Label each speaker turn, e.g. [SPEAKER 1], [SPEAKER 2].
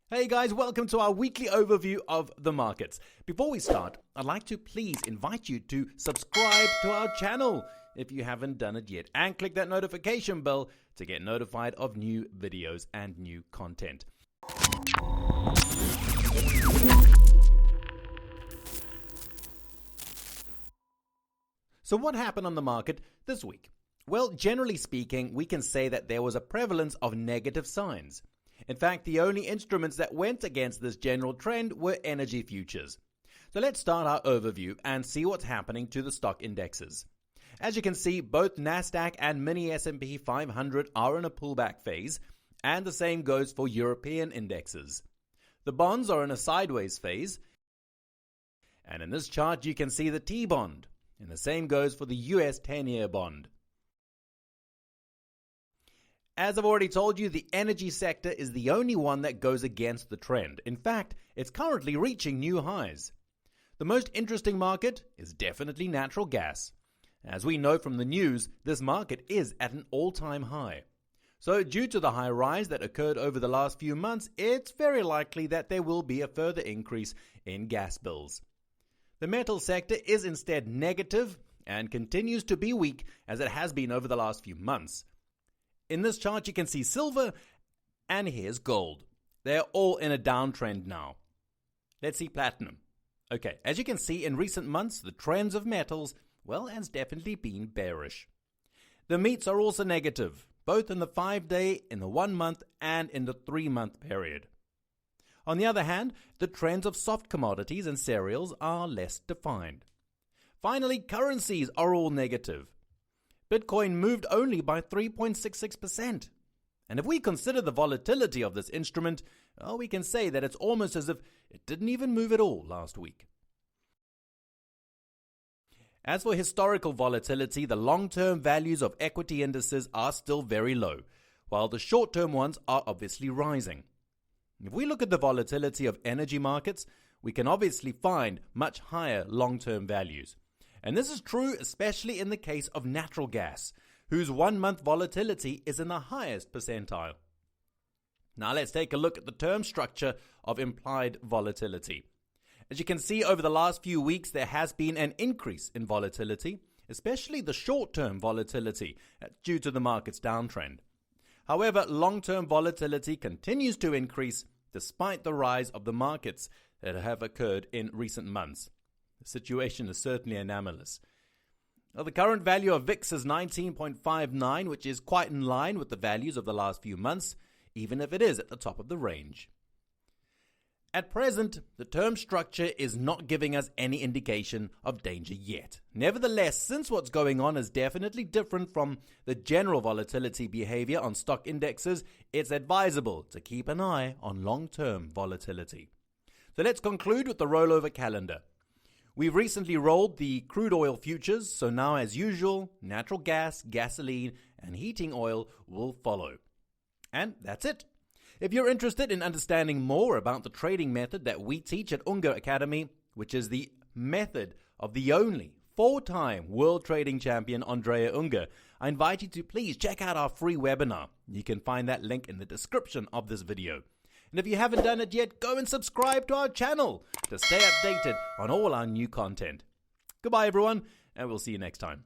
[SPEAKER 1] Hey guys, welcome to our weekly overview of the markets. Before we start, I'd like to please invite you to subscribe to our channel if you haven't done it yet, and click that notification bell to get notified of new videos and new content. So what happened on the market this week? Well, generally speaking, we can say that there was a prevalence of negative signs. In fact, the only instruments that went against this general trend were energy futures. So let's start our overview and see what's happening to the stock indexes. As you can see, both Nasdaq and mini S&P 500 are in a pullback phase, and the same goes for European indexes. The bonds are in a sideways phase, and in this chart you can see the T-bond, and the same goes for the US 10-year bond. As I've already told you, the energy sector is the only one that goes against the trend. In fact, it's currently reaching new highs. The most interesting market is definitely natural gas. As we know from the news, this market is at an all-time high. So due to the high rise that occurred over the last few months, it's very likely that there will be a further increase in gas bills. The metal sector is instead negative and continues to be weak as it has been over the last few months. In this chart, you can see silver, and here's gold. They're all in a downtrend now. Let's see platinum. Okay, as you can see, in recent months, the trends of metals, well, has definitely been bearish. The meats are also negative, both in the 5-day, in the 1-month, and in the 3-month period. On the other hand, the trends of soft commodities and cereals are less defined. Finally, currencies are all negative. Bitcoin moved only by 3.66%. And if we consider the volatility of this instrument, well, we can say that it's almost as if it didn't even move at all last week. As for historical volatility, the long-term values of equity indices are still very low, while the short-term ones are obviously rising. If we look at the volatility of energy markets, we can obviously find much higher long-term values. And this is true especially in the case of natural gas, whose 1-month volatility is in the highest percentile. Now let's take a look at the term structure of implied volatility. As you can see, over the last few weeks, there has been an increase in volatility, especially the short-term volatility due to the market's downtrend. However, long-term volatility continues to increase despite the rise of the markets that have occurred in recent months. The situation is certainly anomalous. Now, the current value of VIX is 19.59, which is quite in line with the values of the last few months, even if it is at the top of the range. At present, the term structure is not giving us any indication of danger yet. Nevertheless, since what's going on is definitely different from the general volatility behavior on stock indexes, it's advisable to keep an eye on long-term volatility. So let's conclude with the rollover calendar. We've recently rolled the crude oil futures, so now as usual, natural gas, gasoline, and heating oil will follow. And that's it. If you're interested in understanding more about the trading method that we teach at Unger Academy, which is the method of the only 4-time world trading champion Andrea Unger, I invite you to please check out our free webinar. You can find that link in the description of this video. And if you haven't done it yet, go and subscribe to our channel to stay updated on all our new content. Goodbye everyone, and we'll see you next time.